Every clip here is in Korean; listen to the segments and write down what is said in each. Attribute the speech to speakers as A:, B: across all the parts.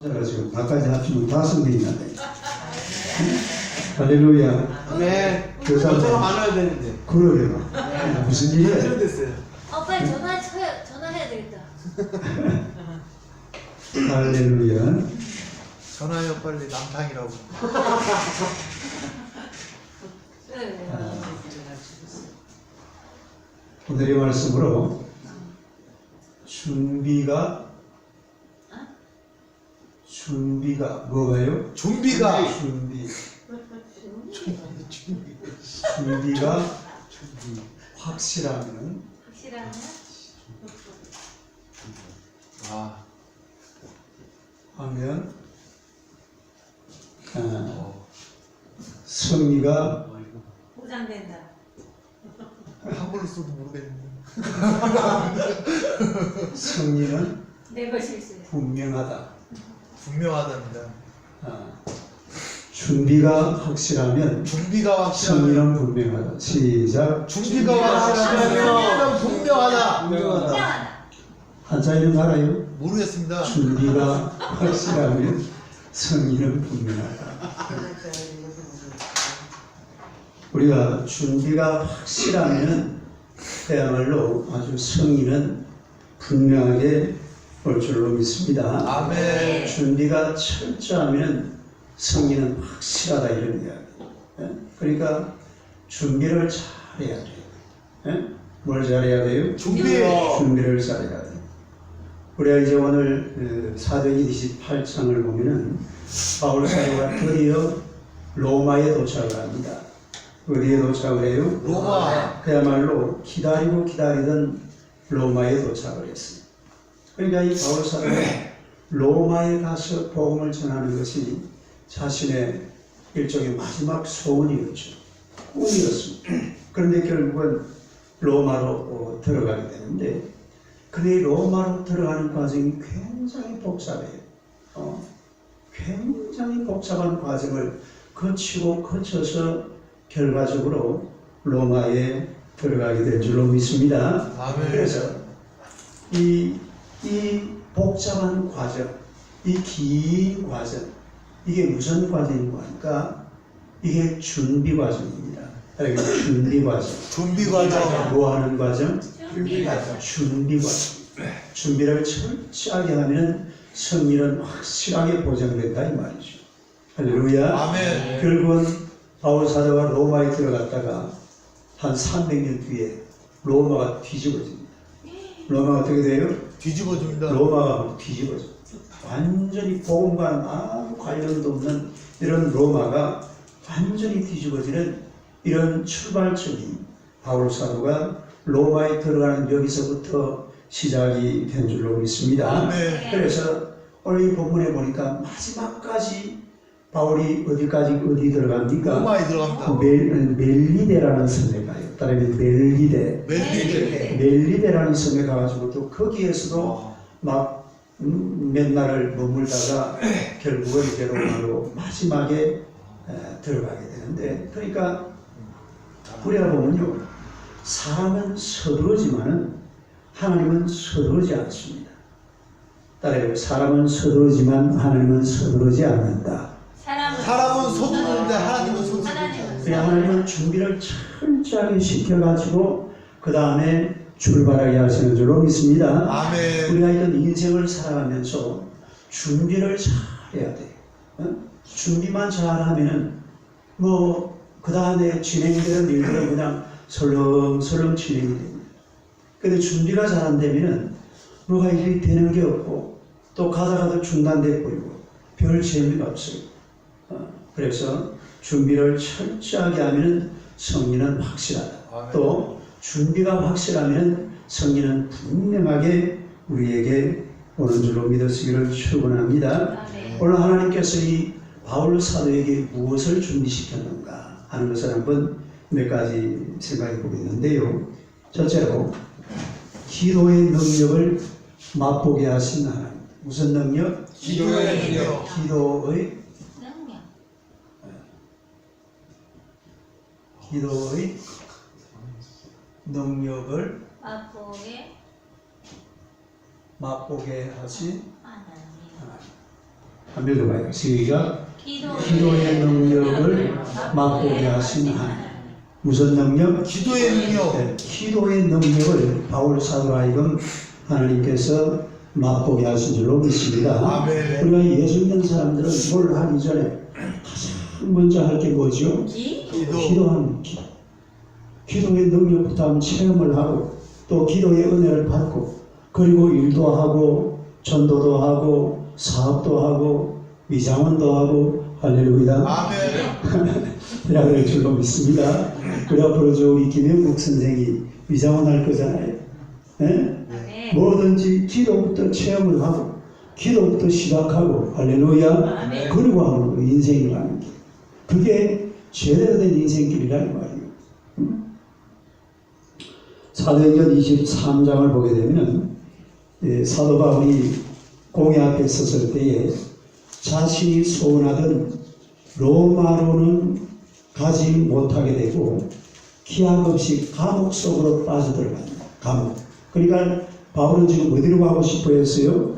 A: 지금 나까지 합치면 5개 있는데. 할렐루야.
B: 네.
A: 교사가
B: 저처럼 많아야 되는데.
A: 그러게요. 무슨 일이야?
B: 됐어요.
C: 빨리 전화해야 되겠다.
A: 할렐루야.
B: 전화요 빨리 남탕이라고.
A: 오늘의 말씀으로 준비가 뭐가요?
B: 준비가
A: 준비가 확실하면
C: 확실하면
A: 하면 승리가
C: 보장된다.
B: 한글로 써도 모르겠는데.
A: 승리는
C: 내가 실수.
A: 분명하다.
B: 분명하답니다.
A: 준비가 확실하면
B: 준비가 확실하면
A: 승리는 분명하다. 시작.
B: 준비가 확실하면 승리는 분명하다.
C: 분명하다.
A: 한자이는 알아요?
B: 모르겠습니다.
A: 준비가 확실하면 승리는 분명하다. 우리가 준비가 확실하면 그야말로 아주 승리는 분명하게 올 줄로 믿습니다.
B: 아멘.
A: 준비가 철저하면 승리는 확실하다 이런 이야기. 그러니까 준비를 잘해야 돼요. 뭘 잘해야 돼요? 준비를 잘해야 돼요. 우리가 이제 오늘 사도행 28장을 보면은 바울 사도가 드디어 로마에 도착을 합니다. 어디에 도착을 해요?
B: 로마.
A: 그야말로 기다리고 기다리던 로마에 도착을 했습니다. 그러니까 이 바울 사도가 로마에 가서 복음을 전하는 것이 자신의 일종의 마지막 소원이었죠. 꿈이었습니다. 그런데 결국은 로마로 들어가게 되는데, 근데 로마로 들어가는 과정이 굉장히 복잡해요. 굉장히 복잡한 과정을 거쳐서 결과적으로 로마에 들어가게 될 줄로 믿습니다.
B: 아멘.
A: 그래서 이 복잡한 과정, 이 긴 과정, 이게 무슨 과정인가 하니까 이게 준비 과정입니다. 준비 과정.
B: 준비 과정.
A: 뭐 하는 과정?
C: 준비
B: 과정.
A: 준비 과정. 준비를 철저하게 하면 승리는 확실하게 보장된다 이 말이죠. 할렐루야.
B: 아멘.
A: 결국은 바울 사도가 로마에 들어갔다가 한 300년 뒤에 로마가 뒤집어집니다. 로마가 어떻게 돼요?
B: 뒤집어줍니다.
A: 로마가 뒤집어져. 완전히 복음과는 아무 관련도 없는 이런 로마가 완전히 뒤집어지는 이런 출발점이 바울 사도가 로마에 들어가는 여기서부터 시작이 된 줄로 믿습니다.
B: 아멘.
A: 그래서 오늘 이 본문에 보니까 마지막까지 바울이 어디 들어갑니까?
B: 로마에 들어갑니다.
A: 멜리데라는 섬에 가요. 따르면 멜리데. 멜리데라는 섬에 가가지고 또 거기에서도 막 몇 날을 머물다가 결국은 이제 로마로 마지막에 들어가게 되는데, 그러니까 우리가 보면요, 사람은 서두르지만은 하나님은 서두르지 않습니다. 따라요. 사람은 서두르지만 하나님은 서두르지 않는다.
B: 사람은 서두르는데 하나님은 서두르지.
A: 하나님은 준비를 철저하게 시켜가지고 그 다음에 출발하게 하시는 줄로 믿습니다.
B: 아멘.
A: 우리가 이런 인생을 살아가면서 준비를 잘해야 돼요. 준비만 잘하면은 뭐 그 다음에 진행되는 일들은 그냥 설렁설렁 진행이 됩니다. 근데 준비가 잘 안 되면은 뭐가 일이 되는 게 없고 또 가다가도 중단돼 버리고 별 재미가 없어요. 그래서 준비를 철저하게 하면 승리는 확실하다.
B: 아멘.
A: 또 준비가 확실하면 승리는 분명하게 우리에게 오는 줄로 믿으시기를 축원합니다. 오늘 하나님께서 이 바울 사도에게 무엇을 준비시켰는가 하는 것을 한번 몇 가지 생각해 보겠는데요. 첫째로 기도의 능력을 맛보게 하신 하나님. 무슨 능력?
B: 기도의 능력.
A: 기도의 능력을 맛보게 하신 하나님. 한번 읽어봐요. 시작.
C: 기도의
A: 기도의 능력을 맛보게 하신 하나님. 무슨 능력?
B: 기도의 능력.
A: 네, 기도의 능력을 바울 사도로 하여금 하나님께서 맛보게 하신 줄로 믿습니다.
B: 아멘.
A: 우리가 예수 믿는 사람들은 뭘 하기 전에 가장 먼저 할 게 뭐죠? 기도하는 기도. 기도의 능력부터 한번 체험을 하고 또 기도의 은혜를 받고 그리고 일도 하고 전도도 하고 사업도 하고 위장원도 하고 할렐루야.
B: 아멘.
A: 대학을 줄로 믿습니다. 그래 앞으로 저 우리 김영국 선생이 위장원 할 거잖아요. 예?
C: 네.
A: 뭐든지 기도부터 체험을 하고 기도부터 시작하고 할렐루야.
C: 아멘.
A: 그리고 하는 거 인생이라는 게 그게 제대로 된 인생길이라는 말이에요. 사도행전 23장을 보게 되면 사도 바울이 공회 앞에 섰을 때에 자신이 소원하던 로마로는 가지 못하게 되고 기약 없이 감옥 속으로 빠져들어갑니다. 감옥. 그러니까 바울은 지금 어디로 가고 싶어 했어요?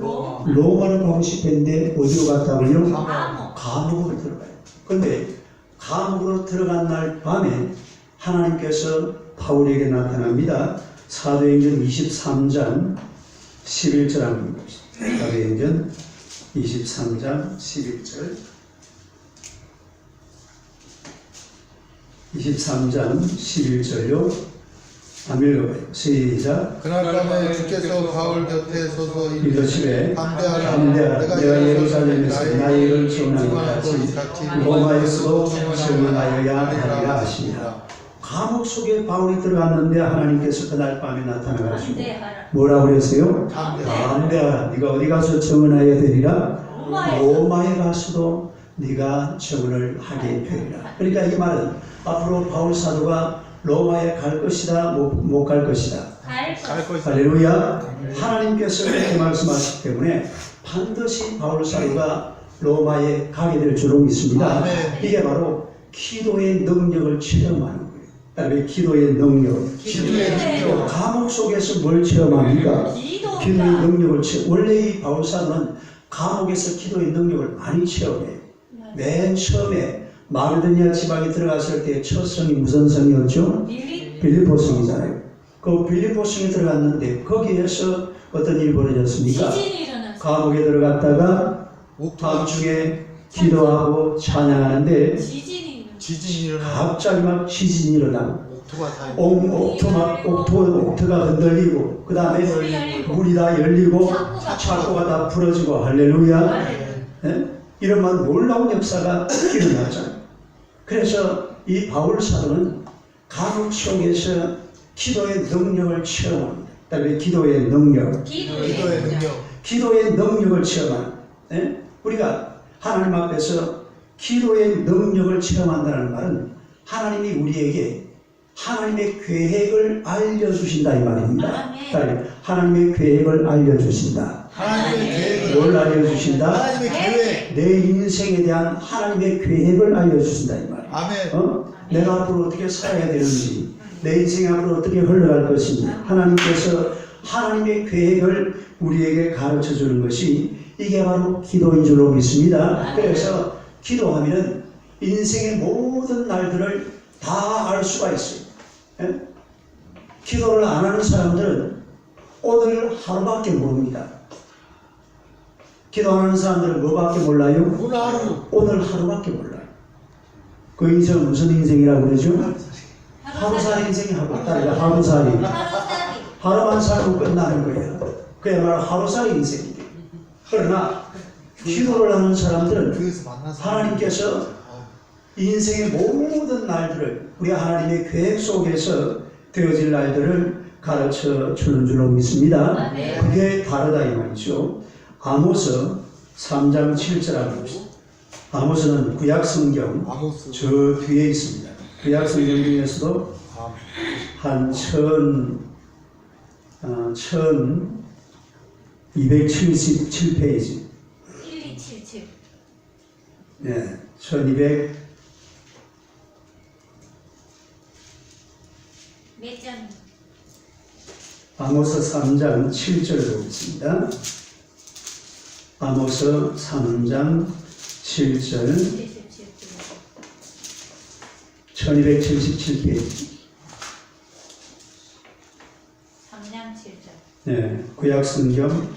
A: 로마로 가고 싶어 했는데 어디로 갔다고요? 감옥으로 들어가요. 그런데 감옥으로 들어간 날 밤에 하나님께서 바울에게 나타납니다. 사도행전 23장 11절 한번 봅시다. 사도행전 23장 11절 23장 11절요. 한번 읽어봐요. 시작.
B: 그날 밤에 주께서 바울 곁에 서서
A: 이르시되
B: 담대하라.
A: 내가 예루살렘에서 나의 일을 전하는 것 같이 로마에서도 전하여야 하리라 하시니라. 감옥 속에 바울이 들어갔는데 하나님께서 그날 밤에 나타나가지고 뭐라고 그랬어요? 담대하라. 네가 어디 가서 청언하여 되리라? 로마에 가서도 네가 청언을 하게 되리라. 그러니까 이 말은 앞으로 바울 사도가 로마에 갈 것이다, 못 갈 것이다.
B: 갈 것이다.
A: 할렐루야. 하나님께서 이렇게 말씀하시기 때문에 반드시 바울 사도가 로마에 가게 될 줄로 믿습니다.
B: 아멘.
A: 이게 바로 기도의 능력을 체험하는 거예요. 그다음에 기도의 능력.
B: 기도의 능력.
A: 감옥 속에서 뭘 체험합니까? 기도의 능력을 체험. 원래 이 바울 사도는 감옥에서 기도의 능력을 많이 체험해요. 맨 처음에 마게도니아 지방에 들어갔을 때 첫 성이 무슨 성이었죠? 빌립보 성이잖아요. 그 빌립보 성에 들어갔는데 거기에서 어떤 일이 벌어졌습니까? 감옥에 들어갔다가 밤중에 기도하고 찬양하는데
B: 지진이 일어나.
A: 갑자기 막 지진이 일어나고
B: 옥토가 다
A: 옥토가 흔들리고 그 다음에 물이 다 열리고 창고가 다 부러지고 할렐루야. 예? 이런 놀라운 역사가 일어나잖아요. 그래서 이 바울 사도는 감옥 속에서 기도의 능력을 체험합니다. 그다음에 기도의 능력, 기도의 능력을 체험하는. 예? 우리가 하나님 앞에서 기도의 능력을 체험한다는 말은 하나님이 우리에게 하나님의 계획을 알려주신다 이 말입니다. 하나님의 계획을 알려주신다.
B: 하나님의 계획을
A: 뭘 알려주신다?
B: 하나님의 계획.
A: 내 인생에 대한 하나님의 계획을 알려주신다 이 말이에요.
B: 아멘.
A: 내가 앞으로 어떻게 살아야 되는지, 내 인생이 앞으로 어떻게 흘러갈 것인지 하나님께서 하나님의 계획을 우리에게 가르쳐 주는 것이 이게 바로 기도인 줄로 믿습니다. 그래서 기도하면 인생의 모든 날들을 다 알 수가 있어요. 예? 기도를 안 하는 사람들은 오늘 하루밖에 모릅니다. 기도하는 사람들은 뭐밖에 몰라요? 오늘 하루밖에 몰라요. 그 인생은 무슨 인생이라고 그러죠? 하루살이 인생이 하루살이. 하루만 살고 끝나는 거예요. 그야말로 하루살이 인생이에요. 그러나 기도를 하는 사람들은 하나님께서 인생의 모든 날들을 우리 하나님의 계획 속에서 되어질 날들을 가르쳐 주는 줄로 믿습니다. 그게 다르다 이 말이죠. 아모스 3장 7절 한번 봅시다. 아모스는 구약성경 저 뒤에 있습니다. 구약성경 중에서도 한 1277페이지
C: 1277
A: 네, 1200
C: 몇 장?
A: 아모스 3장 7절을 보겠습니다. 아모스 3장 7절 1277페이지.
C: 3장 7절.
A: 네, 구약성경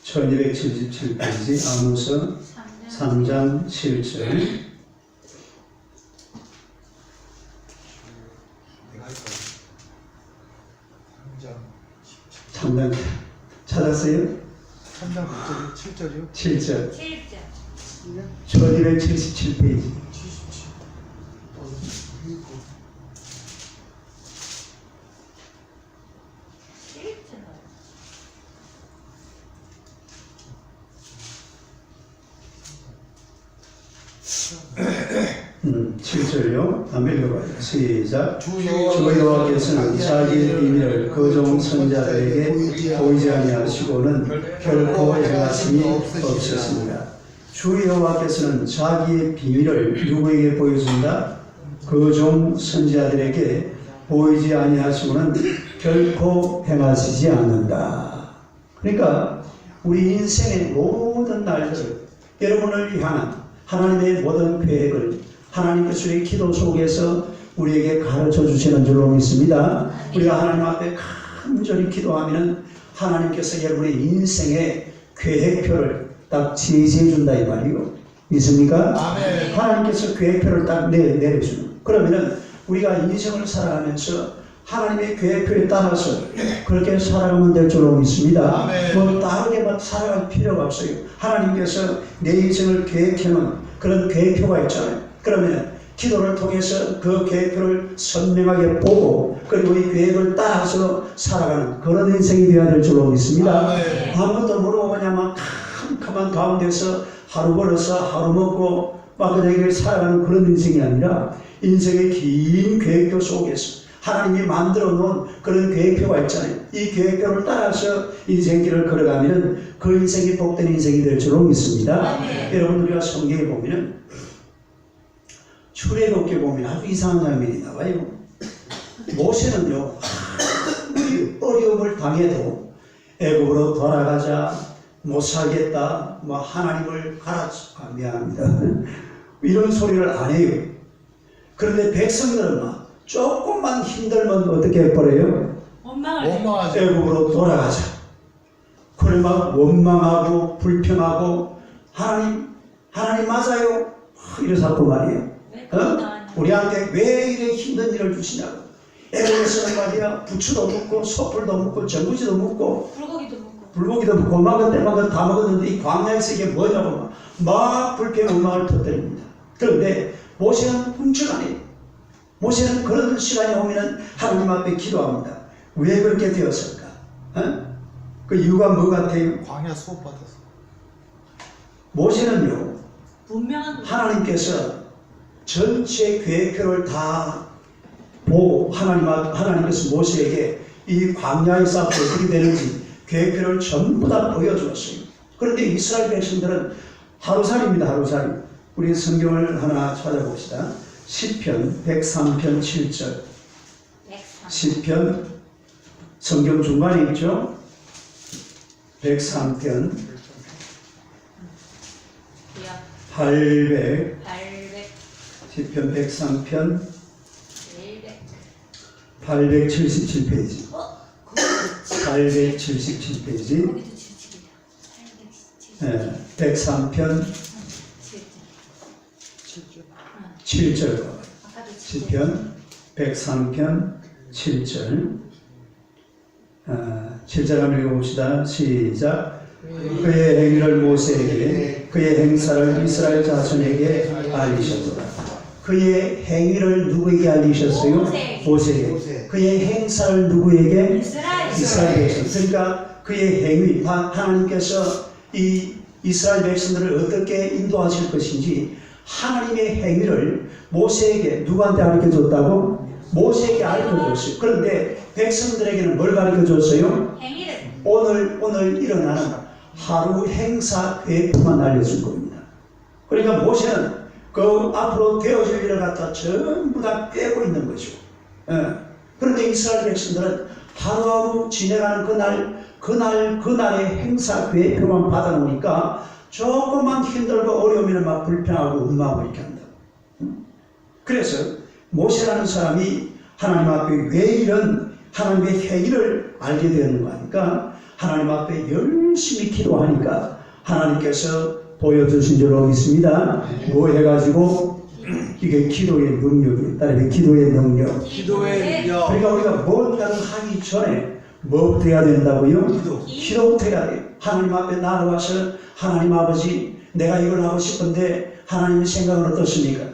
A: 1277페이지 아모스 3장 7절.
B: 내가 할 거야.
A: 3장 찾았어요?
B: 3장 7절이요?
A: 7절.
C: 7절.
A: 1277페이지.
B: 77. 이거
A: 7절요. 한번 읽어봐요. 시작.
B: 주
A: 주 여호와께서는 자기의 비밀을 그 종 선자들에게 보이지 아니하시고는 결코 행하심이 없으십니다. 주 여호와께서는 자기의 비밀을 누구에게 보여준다? 그 종 선지자들에게 보이지 아니하시고는 결코 행하시지 않는다. 그러니까 우리 인생의 모든 날들, 여러분을 향한 하나님의 모든 계획을 하나님께서 우리 기도 속에서 우리에게 가르쳐 주시는 줄로 믿습니다. 우리가 하나님 앞에 간절히 기도하면 하나님께서 여러분의 인생의 계획표를 딱 제시해 준다 이 말이요. 믿습니까?
B: 아멘.
A: 하나님께서 계획표를 딱 내려주는. 그러면은 우리가 인생을 살아가면서 하나님의 계획표에 따라서 그렇게 살아가면 될 줄로 믿습니다.
B: 아멘.
A: 뭐 다르게만 살아갈 필요가 없어요. 하나님께서 내 인생을 계획해놓은 그런 계획표가 있잖아요. 그러면 기도를 통해서 그 계획표를 선명하게 보고 그리고 이 계획을 따라서 살아가는 그런 인생이 되어야 될 줄로 믿습니다.
B: 아멘.
A: 아무것도 모르고 그냥 캄캄한 가운데서 하루 벌어서 하루 먹고 막 그냥 살아가는 그런 인생이 아니라 인생의 긴 계획표 속에서 하나님이 만들어 놓은 그런 계획표가 있잖아요. 이 계획표를 따라서 인생길을 걸어가면 그 인생이 복된 인생이 될 줄로 믿습니다. 여러분 우리가 성경에 보면 출애굽기에 보면 아주 이상한 장면이 나와요. 모세는요 아무리 어려움을 당해도 애굽으로 돌아가자 못 살겠다 뭐 하나님을 미안합니다 이런 소리를 안 해요. 그런데 백성들은 막 조금만 힘들면 어떻게 해버려요?
B: 원망하죠.
A: 애굽으로 돌아가자. 그래 막 원망하고 불평하고 하나님 맞아요? 이러사고 말이에요. 우리한테 왜 이래 힘든 일을 주시냐고. 애굽에서는 말이야 부추도 묻고 솥불도 묻고 전부지도 묻고 불고기도 묻고 막 그때 막 다 먹었는데 이 광야에서 이게 뭐냐고 막 불평 원망을 터뜨립니다. 그런데 모세는 훔쳐 안 해요. 모세는 그런 시간이 오면 하나님 앞에 기도합니다. 왜 그렇게 되었을까? 그 이유가 뭐 같아요?
B: 광야 수업 받았어.
A: 모세는요
C: 분명한
A: 하나님께서 전체 계획표를 다 보고 하나님께서 모세에게 이 광야에서 어떻게 되는지 계획표를 전부 다 보여주었어요. 그런데 이스라엘 백성들은 하루살이입니다. 하루살이. 우리 성경을 하나 찾아봅시다. 시편 103편 7절. 시편 성경 중간에 있죠. 103편 800 시편 103편 877페이지 877페이지 103편 7절 시편 103편 7절 7절 한번 읽어봅시다. 시작. 그의 행위를 모세에게 그의 행사를 이스라엘 자손에게 알리셨도다. 그의 행위를 누구에게 알리셨어요? 모세에게. 그의 행사를 누구에게? 이스라엘 백성. 그러니까 그의 행위, 하나님께서 이 이스라엘 백성들을 어떻게 인도하실 것인지 하나님의 행위를 모세에게 누구한테 가르쳐줬다고? 모세에게 가르쳐줬어요. 그런데 백성들에게는 뭘 가르쳐줬어요?
C: 행위를.
A: 오늘 일어나는 하루 행사 계획만 알려준 겁니다. 그러니까 모세는 그 앞으로 되어질 일을 갖다 전부 다 빼고 있는 거죠. 그런데 이스라엘 백성들은 하루하루 지내가는 그날의 행사 계획표만 받아놓으니까 조금만 힘들고 어려우면 막 불평하고 음마하고 이렇게 한다. 그래서 모세라는 사람이 하나님 앞에 왜 이런 하나님의 행위를 알게 되었는가 하니까 하나님 앞에 열심히 기도하니까 하나님께서 보여주신 줄 믿습니다. 뭐 해가지고 이게 기도의 능력이 따르게 기도의 능력.
B: 기도의 능력.
A: 그러니까 우리가 뭔가를 하기 전에 뭐부터 해야 된다고요? 기도부터 해야 돼요. 하나님 앞에 나아가서 하나님 아버지 내가 이걸 하고 싶은데 하나님의 생각은 어떻습니까?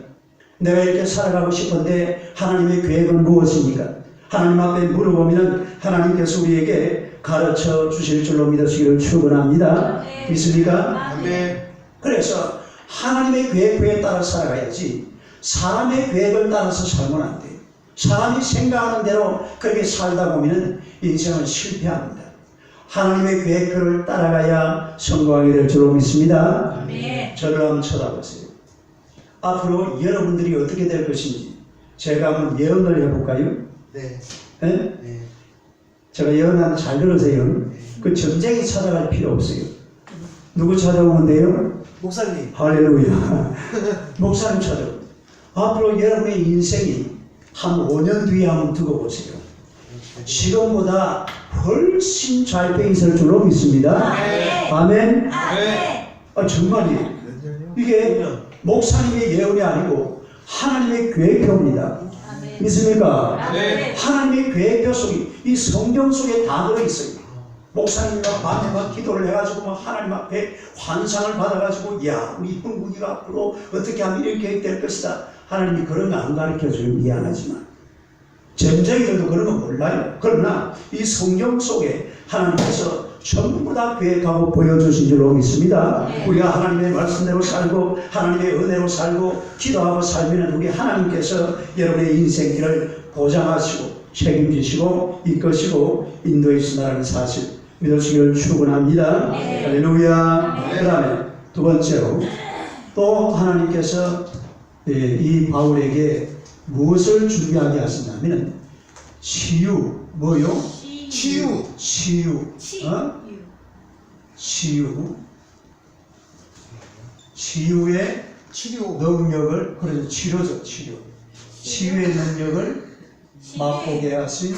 A: 내가 이렇게 살아가고 싶은데 하나님의 계획은 무엇입니까? 하나님 앞에 물어보면 하나님께서 우리에게 가르쳐 주실 줄로 믿으시기를 축원합니다. 믿습니까?
B: 아멘.
A: 그래서 하나님의 계획에 따라 살아가야지 사람의 계획을 따라서 살면 안 돼요. 사람이 생각하는 대로 그렇게 살다 보면 인생은 실패합니다. 하나님의 계획표를 따라가야 성공하게 될 줄로 믿습니다.
C: 네.
A: 저를 한번 쳐다보세요. 앞으로 여러분들이 어떻게 될 것인지 제가 한번 예언을 해볼까요?
B: 네.
A: 네?
B: 네.
A: 제가 예언하면 잘 들으세요. 그 점쟁이 찾아갈 필요 없어요. 누구 찾아오면 돼요?
B: 목사님.
A: 할렐루야. 목사님 찾아오면. 앞으로 여러분의 인생이 한 5년 뒤에 한번 두고 보세요. 지금보다 훨씬 잘 돼 있을 줄로 믿습니다. 아멘. 정말이에요.
B: 몇 년이요?
A: 이게 목사님의 예언이 아니고 하나님의 계획표입니다. 믿습니까?
C: 네.
A: 하나님의 계획표 속에 이 성경 속에 다 들어있어요. 목사님과 밤에 막 기도를 해가지고 막 하나님 앞에 환상을 받아가지고 야 우리 형국이가 앞으로 어떻게 하면 이렇게 될 것이다. 하나님이 그런 거 안 가르쳐주면 미안하지만 점쟁이들도 그런 거 몰라요. 그러나 이 성경 속에 하나님께서 전부 다 계획하고 보여주신 줄로 믿습니다. 우리가 하나님의 말씀대로 살고 하나님의 은혜로 살고 기도하고 살면 우리 하나님께서 여러분의 인생길을 보장하시고 책임지시고 이끄시고 인도해 주신다는 사실 믿으시기를 축원합니다. 할렐루야. 그 다음에 두 번째로 또 하나님께서 이 바울에게 무엇을 준비하게 하시냐면 치유 뭐요?
B: 치유.
A: 치유의
B: 치료.
A: 능력을 그래서 치료죠. 치유의 능력을 맛보게 하신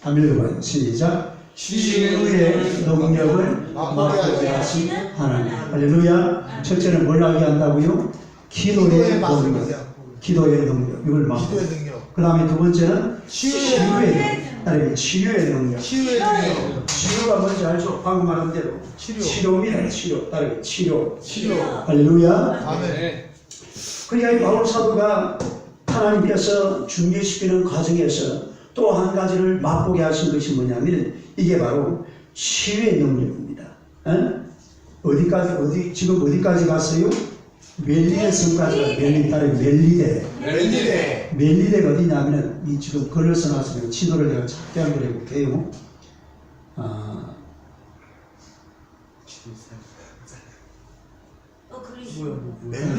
A: 한번 읽어봐요. 시작. 치유의 능력을 맛보게 하신 하나님. 할렐루야. 첫째는 뭘 하게 한다고요? 기도의 능력. 기도의 능력. 이걸 맛보게.
B: 기도의 능력.
A: 그 다음에 두 번째는
B: 치유의 능력.
A: 치유의 능력.
B: 치유의 능력.
A: 치료가 뭔지 알죠? 방금 말한 대로.
B: 치료.
A: 치료입니다. 치료. 따르게 치료.
B: 치료.
A: 할렐루야.
B: 아멘.
A: 그러니까 이 바울 사도가 하나님께서 준비시키는 과정에서 또 한 가지를 맛보게 하신 것이 뭐냐면 이게 바로 치유의 능력입니다. 지금 어디까지 갔어요? 멜리데 성까지 멜리데. 멜리데가 어디냐면 이 지금 글을 써놨으면 지도를 내가 작게 한번 해볼게요.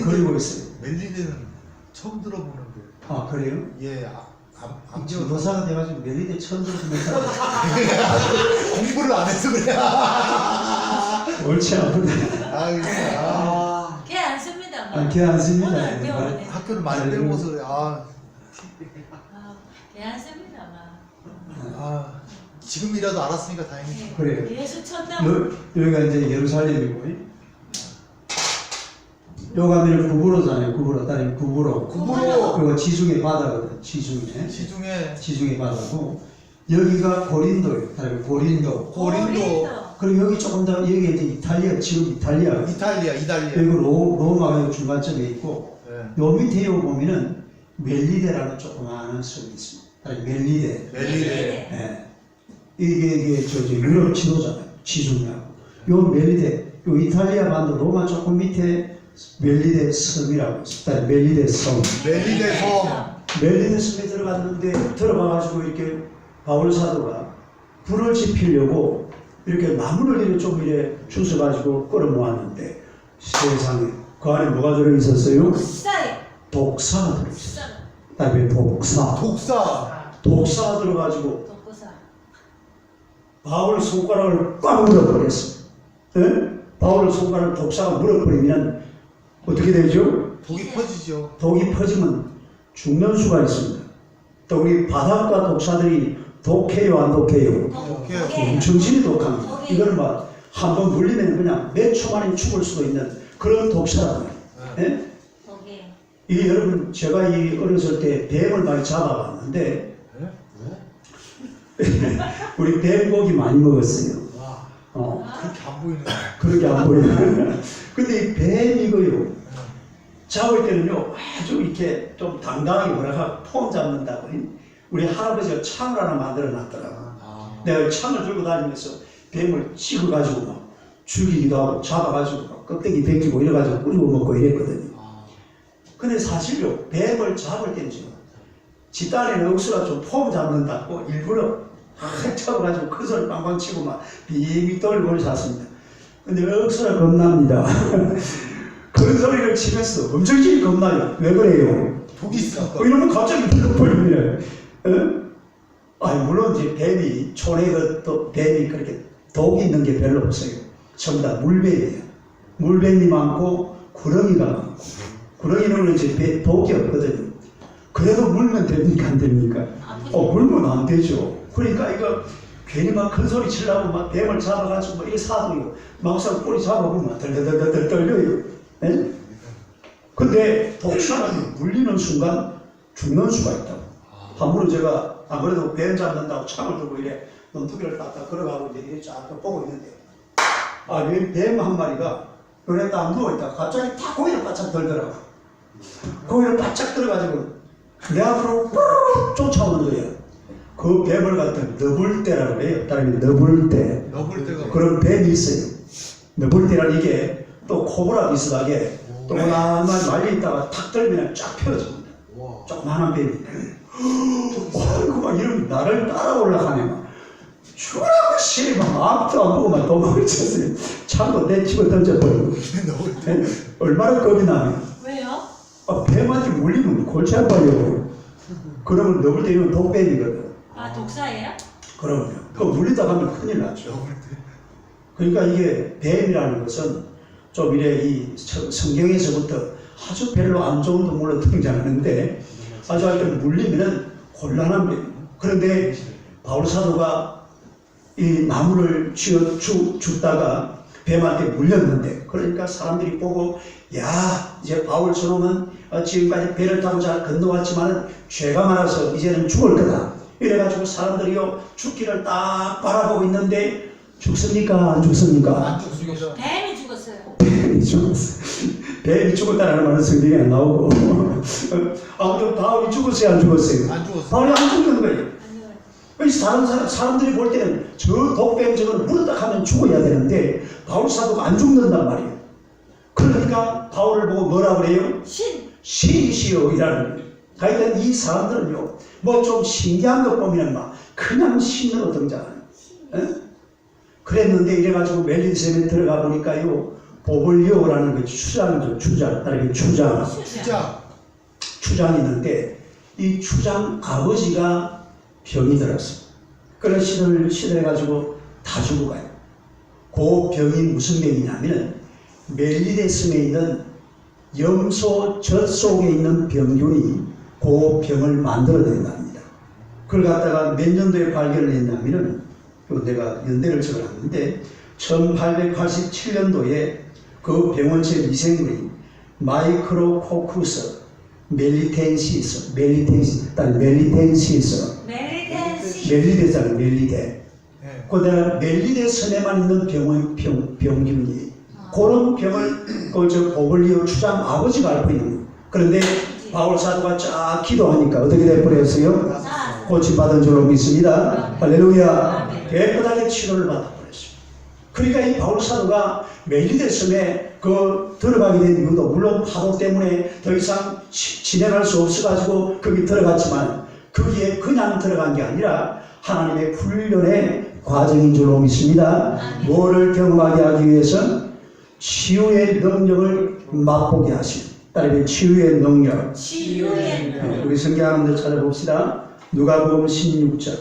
A: 그리고 있어요.
B: 멜리데는 처음 들어보는데.
A: 아 그래요?
B: 예.
A: 지금 노사가 돼가지고 멜리데 처음 들으면
B: 공부를 안 해서 그래.
A: 옳지 않은데.
C: 걔 안 씁니다.
A: 걔 안 씁니다.
C: 오늘 배웠네.
B: 학교를 많이 배워서
C: 걔 안 씁니다.
B: 지금이라도 알았으니까 다행이죠.
A: 그래요.
C: 예수 천당.
A: 여기가 이제 예루살렘이고, 요 가면 구부로잖아요. 구부로. 그리고 지중해 바다거든. 지중해 바다고, 여기가 고린도예요. 고린도. 그리고 여기 조금 더 여기 이제 이탈리아. 그리고 로마가 중간점에 있고, 요 밑에 요 보면은 멜리데라는 조그마한 섬이 있습니다. 멜리데. 예. 이게 유럽 지도잖아요. 지중해하고. 요 멜리데, 요 이탈리아 반도 로마 조금 밑에 멜리데 섬이라고 있습니다. 멜리데 섬. 멜리데 섬에 들어가가지고 이렇게 바울 사도가 불을 지피려고 이렇게 나무를 이렇게 좀 이렇게 주워가지고 끌어 모았는데 세상에 그 안에 뭐가 들어있었어요? 독사가 들어있었어요. 그다음에 독사 들어가지고 바울 손가락을 꽉 물어버렸어. 예? 바울 손가락을 독사가 물어버리면 어떻게 되죠?
B: 독이 퍼지죠.
A: 독이 퍼지면 죽는 수가 있습니다. 또 우리 바닷가 독사들이 독해요, 안 독해요?
B: 독해요.
A: 정신이 독합니다.
C: 독해요.
A: 이거는 막 한번 물리면 그냥 몇 초 만에 죽을 수도 있는 그런 독사라고요. 예?
C: 거기에.
A: 이 여러분 제가 이 어렸을 때 뱀을 많이 잡아봤는데 우리 뱀고기 많이 먹었어요.
B: 와, 그렇게 안 보이는 거야.
A: 그렇게 안 보여요. 근데 이 뱀이고요. 잡을 때는요 아주 이렇게 좀 당당하게 뭐랄까 폼 잡는다고 우리 할아버지가 창을 하나 만들어 놨더라고. 내가 창을 들고 다니면서 뱀을 찍어가지고 막 죽이기도 하고 잡아가지고 막 껍데기 벗기고 이래가지고 뿌리고 먹고 이랬거든요. 근데 사실요 뱀을 잡을 때는 집단에는 억수가 좀 폼 잡는다고 일부러 탁 잡아가지고 큰 소리 빵빵 치고 막 빙빙 돌고 잤습니다. 근데 억수가 겁납니다. 큰 소리를 치면서 엄청나게 겁나요. 왜 그래요?
B: 독이 있어.
A: 이러면 갑자기 불러버리네. 아니 물론 이제 뱀이 촌에 또 뱀이 그렇게 독이 있는 게 별로 없어요. 전부 다 물뱀이에요. 물뱀이 많고 구렁이가 많고 구렁이는 이제 독이 없거든요. 그래도 물면 됩니까 안 됩니까? 물면 안 되죠. 그러니까 이거 괜히 막 큰 소리 치려고 막 뱀을 잡아가지고 뭐 이 사도요. 막상 꼬리 잡아보면 덜덜덜덜 떨려요. 네? 근데 독사는 물리는 순간 죽는 수가 있다고. 한번은 제가 안 그래도 뱀 잡는다고 창을 들고 이래 논두기를 딱 걸어가고 이제 이렇게 쫙 보고 있는데 뱀 한 마리가 그래 딱 누워있다가 갑자기 탁 고개를 바짝 들더라고. 고개를 바짝 들어가지고 내 앞으로 뿌르르 쫓아오는 거예요. 그 뱀을 갖다 너불대라고 해요. 다른 게 너불대.
B: 너블 때가
A: 그런 뱀이 있어요. 너불대란 이게 또 코브라 비슷하게 조그만 말려있다가 탁 들면 쫙 펴집니다.
B: 와.
A: 조그만한 뱀이. 아이고 막 이러면 나를 따라오려고 하네 막. 죽으라고 씨막 앞도 안 보고 막 도망을 쳤어요. 차도 내 집어 던져버리고.
B: 너블 때.
A: 얼마나 겁이 나면.
C: 왜요?
A: 뱀한테 물리면 골치 아파요. 그러면 너블 때리면 독뱀이거든.
C: 아 독사예요?
A: 그럼요. 그 물리다 가면 큰일 나죠.
B: 너블 때.
A: 그러니까 이게 뱀이라는 것은 좀 이래 이 성경에서부터 아주 별로 안 좋은 동물로 등장하는데 아주 하여튼 물리면은 곤란한 뱀. 그런데 바울 사도가 이 나무를 쥐어 죽다가 뱀한테 물렸는데 그러니까 사람들이 보고 야 이제 바울 저놈은 지금까지 배를 타고 잘 건너왔지만 죄가 많아서 이제는 죽을 거다. 이래가지고 사람들이요 죽기를 딱 바라보고 있는데 죽습니까? 안 죽습니까?
B: 안 죽습니다.
C: 뱀이 죽었어요.
A: 뱀이 죽었어. 뱀이 죽었다는 말은 성경에 안 나오고 아무튼 바울이 죽었어요? 안 죽었어요?
B: 안 죽었어요.
A: 바울이 안 죽는 거예요.
C: 아니요.
A: 그래서 다른 사람들이 볼 때는 저 독뱀 저거는 물었다 하면 죽어야 되는데 바울 사도가 안 죽는단 말이에요. 그러니까 바울을 보고 뭐라 그래요? 신이시여 이라는 거예요. 하여튼 이 사람들은요 뭐 좀 신기한 것 보면 막 그냥 신으로 등장하는 그랬는데 이래가지고 멜린셈에 들어가 보니까요 보블리오라는 그 추장이죠. 추장 다른 추장 추장이 있는데 이 추장 아버지가 병이 들었어요. 그런 신을 해가지고 다 죽어가요. 그 병이 무슨 병이냐면 멜리데스에 있는 염소 젖 속에 있는 병균이 그 병을 만들어낸답니다. 그걸 갖다가 몇 년도에 발견을 했냐면은 내가 연대를 적어놨는데 1887년도에 그 병원체 미생물이 마이크로코쿠스 멜리텐시스 멜리데잖아요. 멜리데.
B: 네.
A: 그 내가 멜리데 섬에만 있는 병균이 그런 병을 그 보블리오 추장 아버지가 앓고 있는 거예요. 그런데 바울 사도가 쫙 기도하니까 어떻게 돼버렸어요? 고침받은 줄로 믿습니다. 할렐루야. 깨끗하게 치료를 받아버렸어요. 그러니까 이 바울 사도가 멜리데 섬에 들어가게 된 이유도 물론 파도 때문에 더 이상 진행할 수 없어가지고 거기 들어갔지만 거기에 그냥 들어간 게 아니라 하나님의 훈련의 과정인 줄로 믿습니다. 뭐를 경험하게 하기 위해서 치유의 능력을 맛보게 하시는 따르면 치유의 능력. 우리 성경 한번 찾아봅시다. 누가복음 16장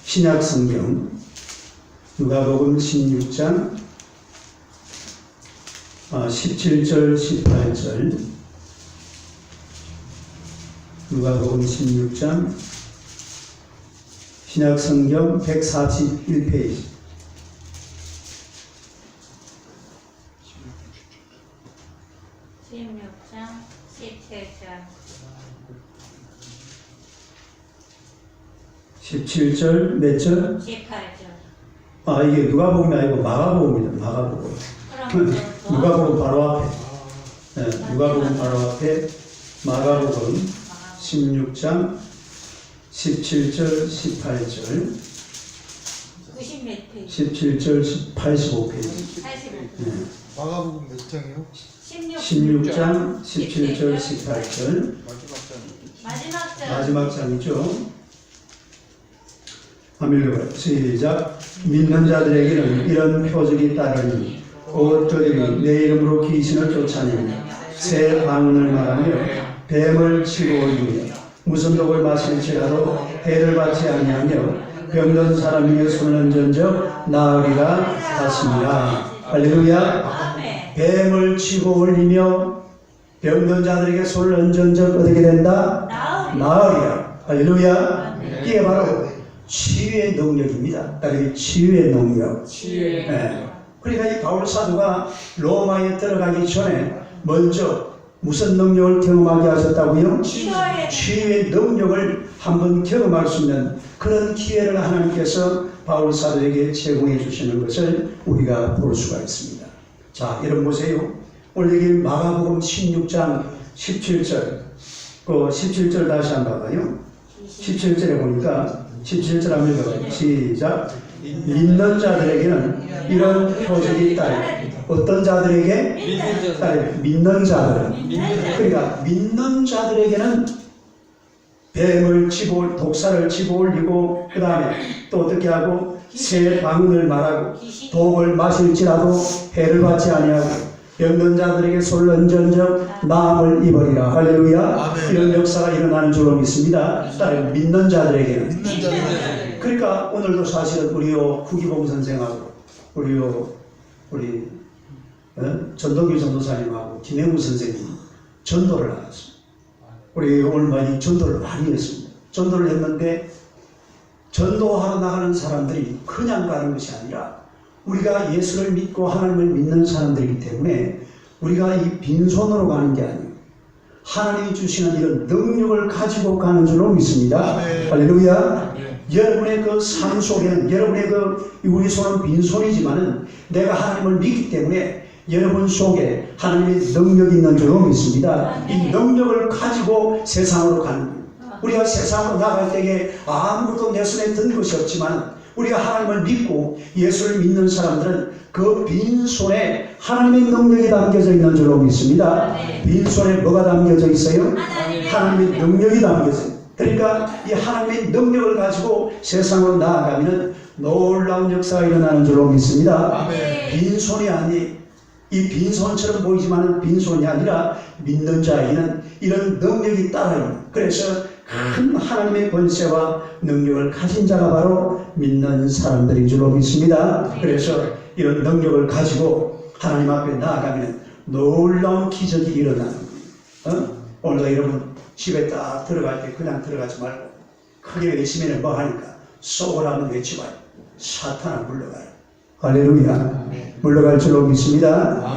A: 신약 성경 누가복음 16장 17절 18절 누가복음 16장 신약성경 141페이지
C: 16장 17절
A: 17절 몇 절?
C: 18절
A: 이게 누가복음이 아니고 마가복음입니다. 마가복음.
C: 그럼
A: 누가복음 바로 앞에. 누가복음 바로 앞에 마가복음 16장 17절 18절
C: 90몇 페이지
A: 17절 85페이지
C: 85페이지
B: 마가복음 몇 장이요?
A: 16장 17절 18절
B: 마지막 장.
A: 마지막 장이죠. 아밀로가 시작. 믿는 자들에게는 이런 표적이 따르니 옷들이 내 이름으로 귀신을 쫓아내며 새 방언을 말하며 뱀을 치고 올리며 무슨 독을 마실지라도 해를 받지 아니하며 병든 사람 위에 손을 얹은적 나으리라 하시니라. 할렐루야.
C: 아멘
A: 뱀을 치고 올리며 병든 자들에게 손을 얹은 적 어떻게 된다? 나으리라. 할렐루야. 이게 바로 치유의 능력입니다. 따르기 치유의 능력. 네. 그러니까 이 바울 사도가 로마에 들어가기 전에 먼저 무슨 능력을 경험하게 하셨다고요? 치유의 능력을 한번 경험할 수 있는 그런 기회를 하나님께서 바울 사도에게 제공해 주시는 것을 우리가 볼 수가 있습니다. 자, 여러분 보세요. 오늘 여기 마가복음 16장 17절, 그 17절 다시 한번 봐요. 17절에 보니까 17절 한번 읽어봐요. 시작. 믿는 자들에게는 이런 표적이 있다. 어떤 자들에게? 믿는 자들은. 그러니까 믿는 자들에게는 뱀을 치고 독사를 치고 올리고 그 다음에 또 어떻게 하고 새 방언을 말하고 독을 마실지라도 해를 받지 아니하고 병든 자들에게 손을 얹은 적 나음을 입으리라. 할렐루야. 이런 역사가 일어나는 줄로 믿습니다. 따라 믿는 자들에게는. 그러니까 오늘도 사실은 우리요 구기봉 선생하고 우리 전동규 전도사님하고 김행우 선생님 전도를 나갔습니다. 우리 오늘 많이 전도를 많이 했습니다. 전도를 했는데 전도하러 나가는 사람들이 그냥 가는 것이 아니라 우리가 예수를 믿고 하나님을 믿는 사람들이기 때문에 우리가 이 빈손으로 가는 게 아니에요. 하나님이 주시는 이런 능력을 가지고 가는 줄로 믿습니다. 할렐루야. 여러분의 그 삶 속에는 여러분의 우리 손은 빈손이지만은 내가 하나님을 믿기 때문에 여러분 속에 하나님의 능력이 있는 줄로 믿습니다. 이 능력을 가지고 세상으로 가는 거예요. 우리가 세상으로 나갈 때에 아무것도 내 손에 든 것이 없지만 우리가 하나님을 믿고 예수를 믿는 사람들은 그 빈손에 하나님의 능력이 담겨져 있는 줄로 믿습니다. 빈손에 뭐가 담겨져 있어요? 하나님의 능력이 담겨져 있어요. 그러니까 이 하나님의 능력을 가지고 세상으로 나아가면 놀라운 역사가 일어나는 줄로 믿습니다. 빈손이 아니 이 빈손처럼 보이지만 빈손이 아니라 믿는 자에게는 이런 능력이 따라요. 그래서 큰 하나님의 권세와 능력을 가진 자가 바로 믿는 사람들인 줄로 믿습니다. 그래서 이런 능력을 가지고 하나님 앞에 나아가면 놀라운 기적이 일어나는 거예요. 오늘도 여러분 집에 딱 들어갈 때 그냥 들어가지 말고 크게 외치면 뭐 하니까 쏘고라 한번 외치봐요. 사탄아 물러가라. 할렐루야. 물러갈 줄로 믿습니다.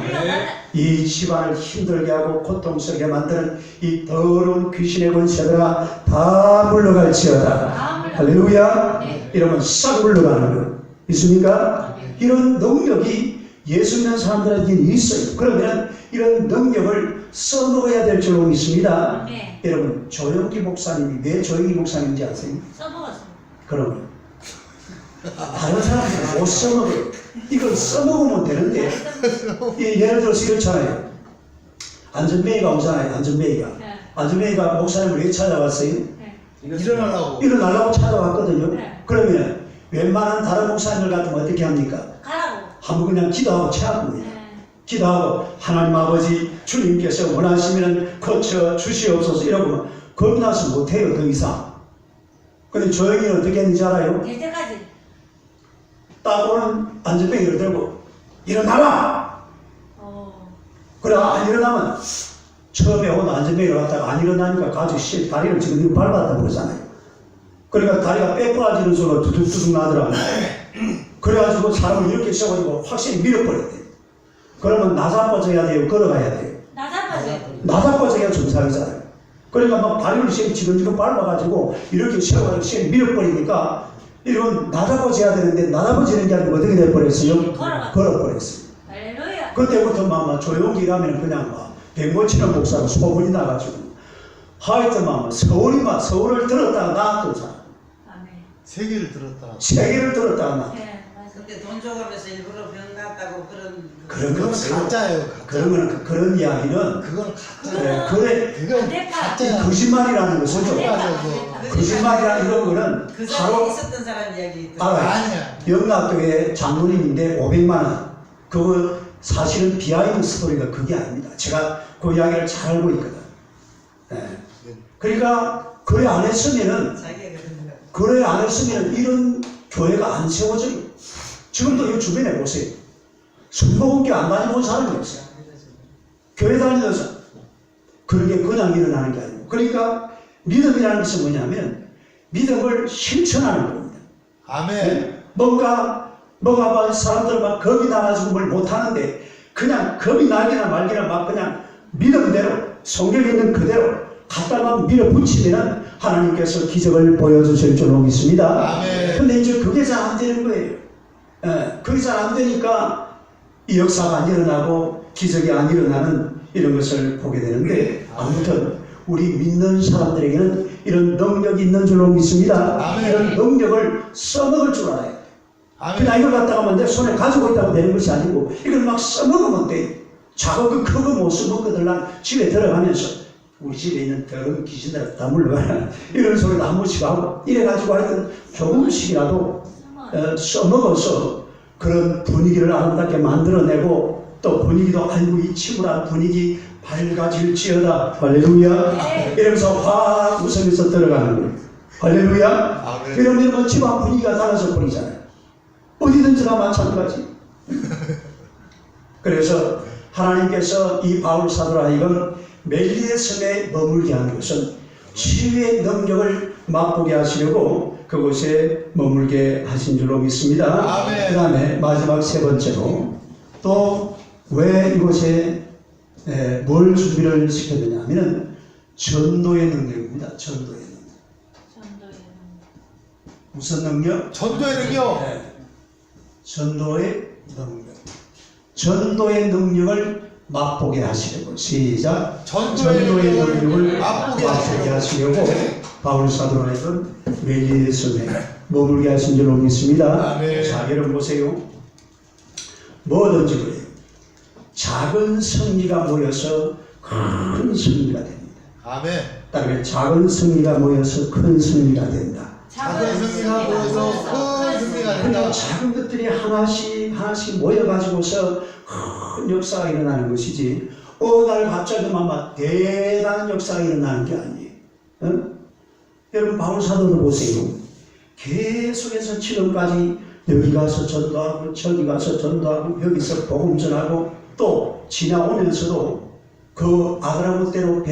A: 이 집안을 힘들게 하고 고통스럽게 만드는 이 더러운 귀신의 권세들아 다 물러갈지어다. 할렐루야. 이러면 싹 물러가는 거 있습니까? 이런 능력이 예수 믿는 사람들에게 있어요. 그러면 이런 능력을 써먹어야 될 줄로 믿습니다. 여러분 조영기 목사님이 왜 조영기 목사님인지 아세요?
C: 써먹었습니다.
A: 그러면 다른 사람들은 못 써먹어요. 이걸 써먹으면 되는데 예를 들어서 이렇잖아요. 안전뱅이가 오잖아요. 안전뱅이가 목사님을 왜 찾아왔어요? 일어나려고 찾아왔거든요. 그러면 웬만한 다른 목사님들 같으면 어떻게 합니까?
C: 가라고.
A: 한번 그냥 기도하고 채합니다. 기도하고 하나님 아버지 주님께서 원하시면 고쳐 주시옵소서 이러고 그러고 나서 못해요. 더 이상. 근데 조영이는 어떻게 했는지 알아요?
C: 될 때까지.
A: 딱 오는 안전뱅이를 들고 일어나라! 그래 안 일어나면 처음에 온 안전뱅이를 갖다가 안 일어나니까 가지고 다리를 지금 밟았다 그러잖아요. 그러니까 다리가 빼빠지는 소리가 두둑두둑 나더라고요. 그래가지고 사람을 이렇게 세워가지고 확실히 밀어버렸대. 그러면 나자빠져야 돼요? 걸어가야 돼요? 나자빠져야 정상이잖아요. 그러니까 막 다리를 지금 밟아가지고 이렇게 세워가지고 밀어버리니까 이건 나자빠져야 되는데 나자빠지는 게 아니고 어떻게 돼버렸어요? 걸어버렸어요.
C: 할렐루야.
A: 그때부터 막 조용히 가면 그냥 막 백모치는 목사가 소문이 나가지고 하여튼 서울을 들었다가 나왔던 사람.
C: 아멘.
B: 세계를 들었다.
A: 세계를 들었다가 나.
C: 네, 맞아요.
D: 근데 돈 줘가면서 일부러 병 갔다고
A: 그런 거
B: 그건
A: 없어요.
B: 가짜예요. 가짜.
A: 그런 거는 그런 이야기는
B: 그건 가짜예요.
A: 그래
B: 그건 가짜야.
A: 거짓말이라는 것은 좀 거짓말이라는 이런 거는
D: 그 자리에
A: 바로
D: 있었던 사람 이야기
A: 알아요.
B: 아니야.
A: 영락교회 장로님인데 500만 원. 그거 사실은 비하인드 스토리가 그게 아닙니다. 제가 그 이야기를 잘 알고 있거든. 예. 그러니까 그래 안 했으면은
D: 자기가 그런 거.
A: 그래 안 했으면 이런 교회가 안 세워져요. 지금도 이 주변에 보세요. 순복음교 안 다니는 사람이 없어요. 교회 다니면서 그런 게 그냥 일어나는 게 아니고. 그러니까 믿음이라는 것은 뭐냐면 믿음을 실천하는 겁니다.
B: 아멘.
A: 뭔가 막 사람들 막 겁이 나가지고 뭘 못하는데 그냥 겁이 나기나 말기나 막 그냥 믿음대로 성경에 있는 그대로 갖다가 밀어붙이면 하나님께서 기적을 보여주실 줄로 믿습니다.
B: 아멘.
A: 근데 이제 그게 잘 안 되는 거예요. 그게 잘 안 되니까 이 역사가 안 일어나고 기적이 안 일어나는 이런 것을 보게 되는데 아무튼 우리 믿는 사람들에게는 이런 능력이 있는 줄로 믿습니다.
B: 아멘.
A: 이런 능력을 써먹을 줄 알아요.
B: 아멘.
A: 그냥 이걸 갖다가 내 손에 가지고 있다고 되는 것이 아니고 이걸 막 써먹으면 돼. 작은 거 못 써먹거든. 난 집에 들어가면서 우리 집에 있는 더러운 귀신들 다 물러가라 이런 소리도 한 번씩 하고 이래가지고 하여튼 조금씩이라도 써먹어서 그런 분위기를 아름답게 만들어내고 또 분위기도 아이고 이 친구라 분위기 밝아질지어다 할렐루야 이러면서 확 웃으면서 들어가는 거예요. 할렐루야.
B: 아멘.
A: 이러면 집안 분위기가 달라져 버리잖아요. 어디든지 다 마찬가지. 그래서 하나님께서 이 바울 사도라 하여금 멜리의 섬에 머물게 한 것은 치유의 능력을 맛보게 하시려고 그곳에 머물게 하신 줄로 믿습니다.
B: 아멘.
A: 그 다음에 마지막 세 번째로 또 왜 이곳에 뭘 준비를 시켜드냐 하면 전도의 능력입니다. 전도의 능력. 무슨 능력?
B: 전도의 능력.
A: 네. 전도의 능력. 전도의 능력을 맛보게 하시려고 시작.
B: 전도의 능력을 맛보게
A: 하시려고 바울 사도라는 멜리의 섬에 머물게 하신 줄로 믿습니다.
B: 아멘.
A: 자, 여러분 보세요. 뭐든지 그래요. 작은 승리가 모여서 큰 승리가 됩니다.
B: 아멘.
A: 따르면 작은 승리가 모여서 큰 승리가 된다.
B: 작은 승리가 모여서 큰 승리가
A: 그러니까
B: 된다.
A: 작은 것들이 하나씩 모여가지고서 큰 역사가 일어나는 것이지 날 갑자기 막 대단한 역사가 일어나는 게 아니에요. 어? 여러분 바울 사도를 보세요. 계속해서 지금까지 여기 가서 전도하고 저기 가서 전도하고 여기서 복음 전하고 또 지나오면서도 그 아드라못대로